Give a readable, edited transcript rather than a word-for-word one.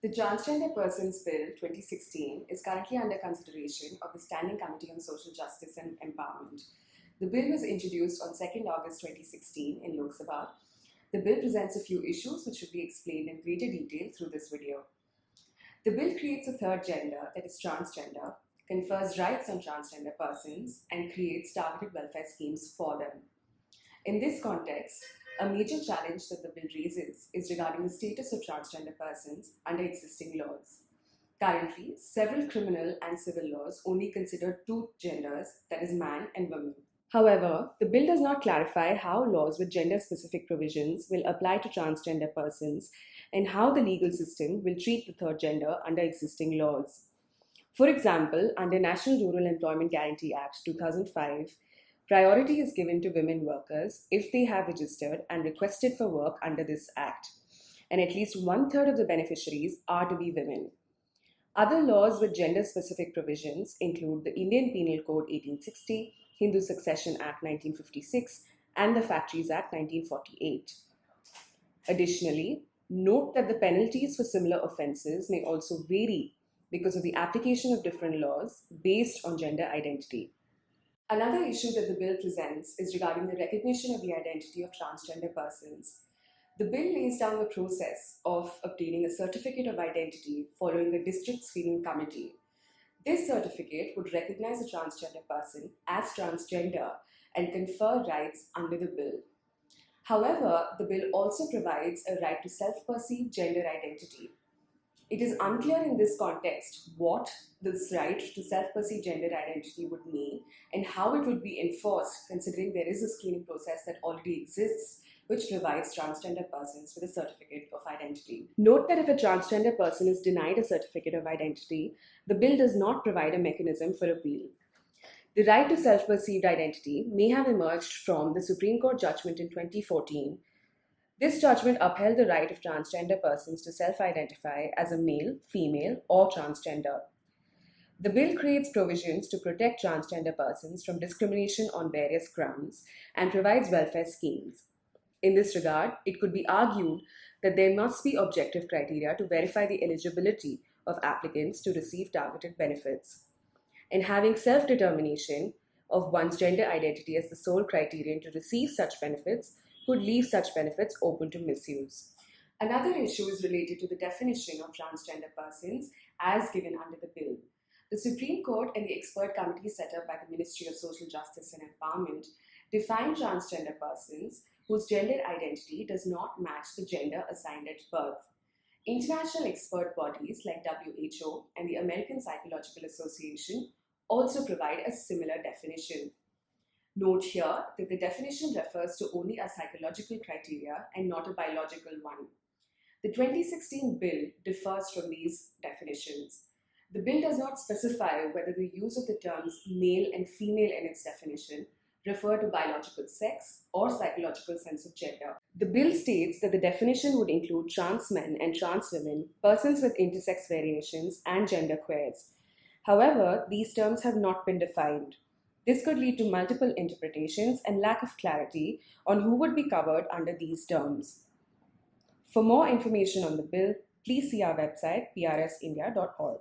The Transgender Persons Bill 2016 is currently under consideration of the Standing Committee on Social Justice and Empowerment. The bill was introduced on 2nd August 2016 in Lok Sabha. The bill presents a few issues which should be explained in greater detail through this video. The bill creates a third gender, that is transgender, confers rights on transgender persons, and creates targeted welfare schemes for them. In this context, a major challenge that the bill raises is regarding the status of transgender persons under existing laws. Currently, several criminal and civil laws only consider two genders, that is, man and woman. However, the bill does not clarify how laws with gender specific provisions will apply to transgender persons and how the legal system will treat the third gender under existing laws. For example, under National Rural Employment Guarantee Act 2005, priority is given to women workers if they have registered and requested for work under this act, and at least 1/3 of the beneficiaries are to be women. Other laws with gender specific provisions include the Indian Penal Code 1860, Hindu Succession Act 1956, and the Factories Act 1948. Additionally, note that the penalties for similar offences may also vary because of the application of different laws based on gender identity. Another issue that the bill presents is regarding the recognition of the identity of transgender persons. The bill lays down the process of obtaining a certificate of identity following a district screening committee. This certificate would recognize a transgender person as transgender and confer rights under the bill. However, the bill also provides a right to self-perceived gender identity. It is unclear in this context what this right to self-perceived gender identity would mean and how it would be enforced, considering there is a screening process that already exists which provides transgender persons with a certificate of identity. Note that if a transgender person is denied a certificate of identity, the bill does not provide a mechanism for appeal. The right to self-perceived identity may have emerged from the Supreme Court judgment in 2014. This judgment upheld the right of transgender persons to self-identify as a male, female, or transgender. The bill creates provisions to protect transgender persons from discrimination on various grounds and provides welfare schemes. In this regard, it could be argued that there must be objective criteria to verify the eligibility of applicants to receive targeted benefits. And having self-determination of one's gender identity as the sole criterion to receive such benefits could leave such benefits open to misuse. Another issue is related to the definition of transgender persons as given under the bill. The Supreme Court and the expert committee set up by the Ministry of Social Justice and Empowerment define transgender persons whose gender identity does not match the gender assigned at birth. International expert bodies like WHO and the American Psychological Association also provide a similar definition. Note here that the definition refers to only a psychological criteria and not a biological one. The 2016 bill differs from these definitions. The bill does not specify whether the use of the terms male and female in its definition refer to biological sex or psychological sense of gender. The bill states that the definition would include trans men and trans women, persons with intersex variations, and genderqueers. However, these terms have not been defined. This could lead to multiple interpretations and lack of clarity on who would be covered under these terms. For more information on the bill, please see our website prsindia.org.